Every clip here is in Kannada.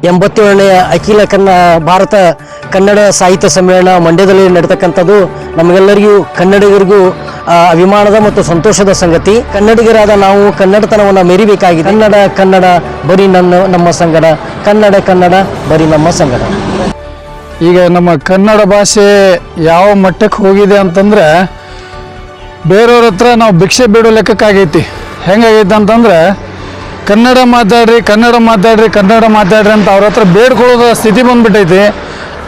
87ನೇ ಅಖಿಲ ಭಾರತ ಕನ್ನಡ ಸಾಹಿತ್ಯ ಸಮ್ಮೇಳನ ಮಂಡ್ಯದಲ್ಲಿ ನಡೆತಕ್ಕಂಥದ್ದು ನಮಗೆಲ್ಲರಿಗೂ ಕನ್ನಡಿಗರಿಗೂ ಅಭಿಮಾನದ ಮತ್ತು ಸಂತೋಷದ ಸಂಗತಿ. ಕನ್ನಡಿಗರಾದ ನಾವು ಕನ್ನಡತನವನ್ನು ಮೆರಿಬೇಕಾಗಿದೆ. ಕನ್ನಡ ಕನ್ನಡ ಬರೀ ನಮ್ಮ ಸಂಗಡ, ಕನ್ನಡ ಕನ್ನಡ ಬರೀ ನಮ್ಮ ಸಂಗಡ. ಈಗ ನಮ್ಮ ಕನ್ನಡ ಭಾಷೆ ಯಾವ ಮಟ್ಟಕ್ಕೆ ಹೋಗಿದೆ ಅಂತಂದರೆ ಬೇರೆಯವ್ರ ಹತ್ರ ನಾವು ಭಿಕ್ಷೆ ಬೇಡೋ ಲೆಕ್ಕಕ್ಕಾಗೈತಿ. ಹೆಂಗಾಗೈತೆ ಅಂತಂದರೆ ಕನ್ನಡ ಮಾತಾಡ್ರಿ ಕನ್ನಡ ಮಾತಾಡ್ರಿ ಕನ್ನಡ ಮಾತಾಡ್ರಿ ಅಂತ ಅವ್ರ ಹತ್ರ ಬೇಡ್ಕೊಳ್ಳೋದ ಸ್ಥಿತಿ ಬಂದ್ಬಿಟ್ಟೈತಿ.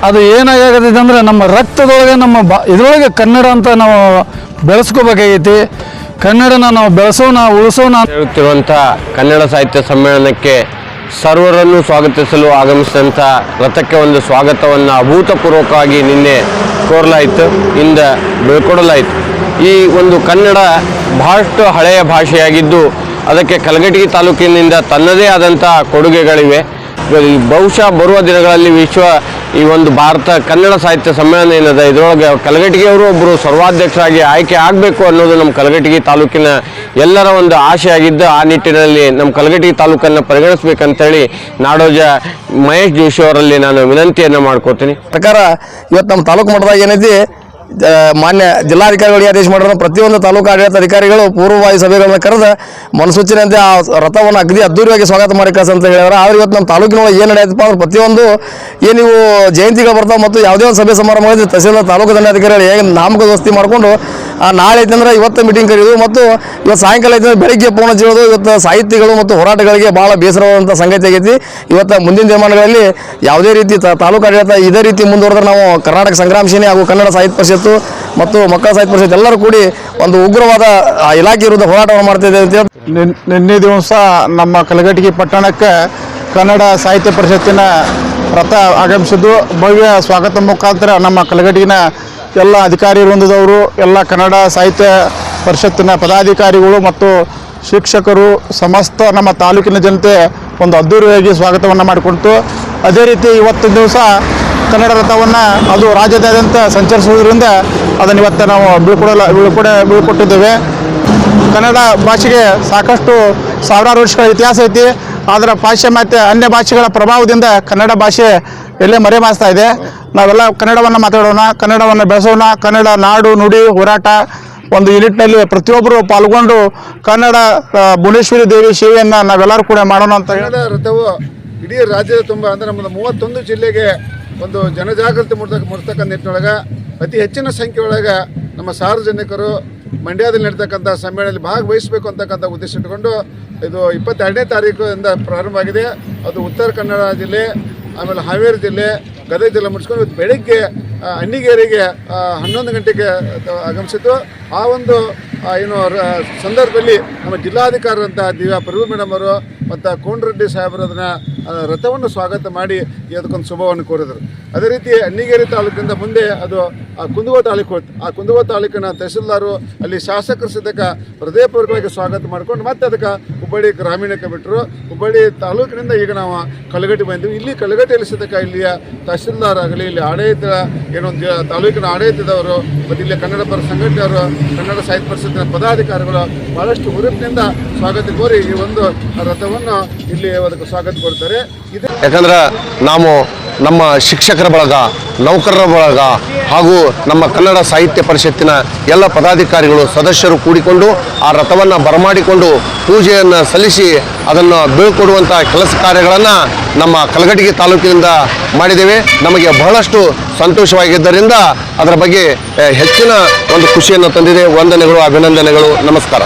ಅದು ಏನಾಗತೈತೆ ಅಂದರೆ ನಮ್ಮ ರಕ್ತದೊಳಗೆ ನಮ್ಮ ಇದರೊಳಗೆ ಕನ್ನಡ ಅಂತ ನಾವು ಬೆಳೆಸ್ಕೋಬೇಕಾಗೈತಿ. ಕನ್ನಡನ ನಾವು ಬೆಳೆಸೋಣ ಉಳಿಸೋಣ ಹೇಳುತ್ತಿರುವಂಥ ಕನ್ನಡ ಸಾಹಿತ್ಯ ಸಮ್ಮೇಳನಕ್ಕೆ ಸರ್ವರನ್ನು ಸ್ವಾಗತಿಸಲು ಆಗಮಿಸಿದಂಥ ರಥಕ್ಕೆ ಒಂದು ಸ್ವಾಗತವನ್ನು ಅಭೂತಪೂರ್ವಕವಾಗಿ ನಿನ್ನೆ ಕೋರಲಾಯಿತು, ಇಂದ ಬೀಳ್ಕೊಡಲಾಯಿತು. ಈ ಒಂದು ಕನ್ನಡ ಬಹಳಷ್ಟು ಹಳೆಯ ಭಾಷೆಯಾಗಿದ್ದು ಅದಕ್ಕೆ ಕಲಘಟಗಿ ತಾಲೂಕಿನಿಂದ ತನ್ನದೇ ಆದಂಥ ಕೊಡುಗೆಗಳಿವೆ. ಬಹುಶಃ ಬರುವ ದಿನಗಳಲ್ಲಿ ಈ ಒಂದು ಭಾರತ ಕನ್ನಡ ಸಾಹಿತ್ಯ ಸಮ್ಮೇಳನ ಏನಿದೆ ಇದರೊಳಗೆ ಕಲಘಟಗಿಯವರು ಒಬ್ಬರು ಸರ್ವಾಧ್ಯಕ್ಷರಾಗಿ ಆಯ್ಕೆ ಆಗಬೇಕು ಅನ್ನೋದು ನಮ್ಮ ಕಲಘಟಗಿ ತಾಲೂಕಿನ ಎಲ್ಲರ ಒಂದು ಆಶೆಯಾಗಿದ್ದು, ಆ ನಿಟ್ಟಿನಲ್ಲಿ ನಮ್ಮ ಕಲಘಟಗಿ ತಾಲೂಕನ್ನು ಪರಿಗಣಿಸಬೇಕಂತೇಳಿ ನಾಡೋಜ ಮಹೇಶ್ ಜೋಶಿ ಅವರಲ್ಲಿ ನಾನು ವಿನಂತಿಯನ್ನು ಮಾಡ್ಕೋತೀನಿ. ಪ್ರಕಾರ ಇವತ್ತು ನಮ್ಮ ತಾಲೂಕು ಮಟ್ಟದಾಗ ಏನೈತಿ, ಮಾನ್ಯ ಜಿಲ್ಲಾಧಿಕಾರಿಗಳು ಆದೇಶ ಮಾಡಿರೋ ಪ್ರತಿಯೊಂದು ತಾಲೂಕು ಆಡಳಿತ ಅಧಿಕಾರಿಗಳು ಪೂರ್ವಭಾವಿ ಸಭೆಗಳನ್ನ ಕರೆದು ಮನಸೂಚನೆಯಂತೆ ಆ ರಥವನ್ನು ಅಗದಿ ಅದ್ದೂರಿಯಾಗಿ ಸ್ವಾಗತ ಮಾಡಿ ಕಳ್ಸ ಅಂತ ಹೇಳಿದ್ರೆ. ಆದರೆ ಇವತ್ತು ನಮ್ಮ ತಾಲೂಕಿನೊಳಗೆ ಏನು ನಡೆಯತ್ತಪ್ಪ ಅಂದ್ರೆ ಪ್ರತಿಯೊಂದು ನೀವು ಜಯಂತಿಗಳು ಬರ್ತಾವೆ ಮತ್ತು ಯಾವುದೇ ಒಂದು ಸಭೆ ಸಮಾರಂಭಗಳಲ್ಲಿ ತಹಸೀಲ್ದಾರ್ ತಾಲೂಕು ದಂಡಾಧಿಕಾರಿಗಳು ಹೇಗೆ ನಾಮಕಾವಸ್ಥೆ ಮಾಡಿಕೊಂಡು ನಾಳೆ ಐತಂದ್ರೆ ಇವತ್ತು ಮೀಟಿಂಗ್ ಕರೆಯೋದು ಮತ್ತು ಇವತ್ತು ಸಾಯಂಕಾಲ ಐತಂದ್ರೆ ಬೆಳಗ್ಗೆ ಫೋನ್ ಹಚ್ಚೋದು. ಇವತ್ತು ಸಾಹಿತಿಗಳು ಮತ್ತು ಹೋರಾಟಗಳಿಗೆ ಭಾಳ ಬೇಸರವಾದಂಥ ಸಂಗತಿ ಆಗೈತಿ. ಇವತ್ತು ಮುಂದಿನ ದಿನಮಾನಗಳಲ್ಲಿ ಯಾವುದೇ ರೀತಿ ತಾಲೂಕು ಆಡಳಿತ ಇದೇ ರೀತಿ ಮುಂದುವರೆದ್ರೆ ನಾವು ಕರ್ನಾಟಕ ಸಂಗ್ರಾಮ ಸೇನೆ ಹಾಗೂ ಕನ್ನಡ ಸಾಹಿತ್ಯ ಪರಿಷತ್ತು ಮತ್ತು ಮಕ್ಕಳ ಸಾಹಿತ್ಯ ಪರಿಷತ್ ಎಲ್ಲರೂ ಕೂಡಿ ಒಂದು ಉಗ್ರವಾದ ಇಲಾಖೆ ವಿರುದ್ಧ ಹೋರಾಟವನ್ನು ಮಾಡ್ತಿದ್ದೇವೆ ಅಂತ ನಿನ್ನೆ ದಿವಸ ನಮ್ಮ ಕಲಘಟಗಿ ಪಟ್ಟಣಕ್ಕೆ ಕನ್ನಡ ಸಾಹಿತ್ಯ ಪರಿಷತ್ತಿನ ರಥ ಆಗಮಿಸಿದ್ದು ಭವ್ಯ ಸ್ವಾಗತ ಮುಖಾಂತರ ನಮ್ಮ ಕಲಘಟಗಿನ ಎಲ್ಲ ಅಧಿಕಾರಿ ವೃಂದದವರು, ಎಲ್ಲ ಕನ್ನಡ ಸಾಹಿತ್ಯ ಪರಿಷತ್ತಿನ ಪದಾಧಿಕಾರಿಗಳು ಮತ್ತು ಶಿಕ್ಷಕರು, ಸಮಸ್ತ ನಮ್ಮ ತಾಲೂಕಿನ ಜನತೆ ಒಂದು ಅದ್ದೂರಿಯಾಗಿ ಸ್ವಾಗತವನ್ನು ಮಾಡಿಕೊಡ್ತು. ಅದೇ ರೀತಿ ಇವತ್ತಿನ ದಿವಸ ಕನ್ನಡ ರಥವನ್ನು ಅದು ರಾಜ್ಯಾದ್ಯಂತ ಸಂಚರಿಸುವುದರಿಂದ ಅದನ್ನು ಇವತ್ತು ನಾವು ಬೀಳ್ಕೊಟ್ಟಿದ್ದೇವೆ. ಕನ್ನಡ ಭಾಷೆಗೆ ಸಾಕಷ್ಟು ಸಾವಿರಾರು ವರ್ಷಗಳ ಇತಿಹಾಸ ಐತಿ. ಅದರ ಪಾಶ್ಚಿಮಾತ್ಯ ಅನ್ಯ ಭಾಷೆಗಳ ಪ್ರಭಾವದಿಂದ ಕನ್ನಡ ಭಾಷೆ ಎಲ್ಲೇ ಮರೆಮಾಚ್ತಾ ಇದೆ. ನಾವೆಲ್ಲ ಕನ್ನಡವನ್ನು ಮಾತಾಡೋಣ, ಕನ್ನಡವನ್ನು ಬೆಳೆಸೋಣ. ಕನ್ನಡ ನಾಡು ನುಡಿ ಹೋರಾಟ ಒಂದು ಯೂನಿಟ್ನಲ್ಲಿ ಪ್ರತಿಯೊಬ್ಬರು ಪಾಲ್ಗೊಂಡು ಕನ್ನಡ ಭುವನೇಶ್ವರಿ ದೇವಿ ಸೇವೆಯನ್ನು ನಾವೆಲ್ಲರೂ ಕೂಡ ಮಾಡೋಣ ಅಂತ ಹೇಳಿ ರಥವು ಇಡೀ ರಾಜ್ಯದ ತುಂಬ ಅಂದರೆ ನಮ್ಮದು 31 ಜಿಲ್ಲೆಗೆ ಒಂದು ಜನಜಾಗೃತಿ ಮೂಡಿಸ್ತಕ್ಕಂಥ ನಿಟ್ಟಿನೊಳಗೆ ಅತಿ ಹೆಚ್ಚಿನ ಸಂಖ್ಯೆ ಒಳಗೆ ನಮ್ಮ ಸಾರ್ವಜನಿಕರು ಮಂಡ್ಯದಲ್ಲಿ ನಡೀತಕ್ಕಂಥ ಸಮ್ಮೇಳನದಲ್ಲಿ ಭಾಗವಹಿಸಬೇಕು ಅಂತಕ್ಕಂಥ ಉದ್ದೇಶ ಇಟ್ಟುಕೊಂಡು ಇದು 22ನೇ ತಾರೀಕಿಂದ ಪ್ರಾರಂಭ ಆಗಿದೆ. ಅದು ಉತ್ತರ ಕನ್ನಡ ಜಿಲ್ಲೆ, ಆಮೇಲೆ ಹಾವೇರಿ ಜಿಲ್ಲೆ, ಗದಗ ಜಿಲ್ಲೆ ಮುಗಿಸ್ಕೊಂಡು ಇವತ್ತು ಬೆಳಗ್ಗೆ ಅಣ್ಣಿಗೇರಿಗೆ 11 ಗಂಟೆಗೆ ಆಗಮಿಸಿತ್ತು. ಆ ಒಂದು ಸಂದರ್ಭದಲ್ಲಿ ನಮ್ಮ ಜಿಲ್ಲಾಧಿಕಾರಿರಂಥ ದಿವ್ಯಾ ಪ್ರಭು ಮೇಡಮ್ ಅವರು ಮತ್ತು ಕೋನರೆಡ್ಡಿ ಸಾಹೇಬರು ಅದನ್ನು ರಥವನ್ನು ಸ್ವಾಗತ ಮಾಡಿ ಅದಕ್ಕೊಂದು ಶುಭವನ್ನು ಕೋರಿದರು. ಅದೇ ರೀತಿ ಅಣ್ಣಿಗೇರಿ ತಾಲೂಕಿಂದ ಮುಂದೆ ಅದು ಕುಂದಗೋಳ ತಾಲೂಕು ಹೋಯ್ತು. ಆ ಕುಂದಗೋಳ ತಾಲೂಕಿನ ತಹಸೀಲ್ದಾರು ಅಲ್ಲಿ ಶಾಸಕರ ಸದ್ಯಕ್ಕೆ ಹೃದಯಪೂರ್ವಕವಾಗಿ ಸ್ವಾಗತ ಮಾಡ್ಕೊಂಡು ಮತ್ತೆ ಅದಕ್ಕೆ ಹುಬ್ಬಳ್ಳಿ ಗ್ರಾಮೀಣಕ್ಕೆ ಬಿಟ್ಟರು. ಹುಬ್ಬಳ್ಳಿ ತಾಲೂಕಿನಿಂದ ಈಗ ನಾವು ಕಲಘಟಗಿ ಬಂದಿವಿ. ಇಲ್ಲಿ ಕಲಘಟಗಿಯಲ್ಲಿ ಸದ್ಯಕ್ಕೆ ಇಲ್ಲಿಯ ತಹಸೀಲ್ದಾರ್ ಆಗಲಿ, ಇಲ್ಲಿ ಆಡಳಿತ ಏನೊಂದು ತಾಲೂಕಿನ ಆಡಳಿತದವರು ಮತ್ತು ಇಲ್ಲಿ ಕನ್ನಡ ಪರ ಸಂಘಟನೆಯವರು, ಕನ್ನಡ ಸಾಹಿತ್ಯ ಪರಿಷತ್ತಿನ ಪದಾಧಿಕಾರಿಗಳು ಭಾಳಷ್ಟು ಹುರುಪಿನಿಂದ ಸ್ವಾಗತ ಕೋರಿ ಈ ಒಂದು ರಥವನ್ನು ಇಲ್ಲಿ ಅದಕ್ಕೆ ಸ್ವಾಗತ ಕೊಡ್ತಾರೆ. ಯಾಕಂದ್ರೆ ನಾವು ನಮ್ಮ ಶಿಕ್ಷಕರ ಬಳಗ, ನೌಕರರ ಬಳಗ ಹಾಗೂ ನಮ್ಮ ಕನ್ನಡ ಸಾಹಿತ್ಯ ಪರಿಷತ್ತಿನ ಎಲ್ಲ ಪದಾಧಿಕಾರಿಗಳು ಸದಸ್ಯರು ಕೂಡಿಕೊಂಡು ಆ ರಥವನ್ನು ಬರಮಾಡಿಕೊಂಡು ಪೂಜೆಯನ್ನು ಸಲ್ಲಿಸಿ ಅದನ್ನು ಬೀಳ್ಕೊಡುವಂಥ ಕೆಲಸ ಕಾರ್ಯಗಳನ್ನು ನಮ್ಮ ಕಲಘಟಗಿ ತಾಲೂಕಿನಿಂದ ಮಾಡಿದ್ದೇವೆ. ನಮಗೆ ಬಹಳಷ್ಟು ಸಂತೋಷವಾಗಿದ್ದರಿಂದ ಅದರ ಬಗ್ಗೆ ಹೆಚ್ಚಿನ ಒಂದು ಖುಷಿಯನ್ನು ತಂದಿದೆ. ವಂದನೆಗಳು, ಅಭಿನಂದನೆಗಳು, ನಮಸ್ಕಾರ.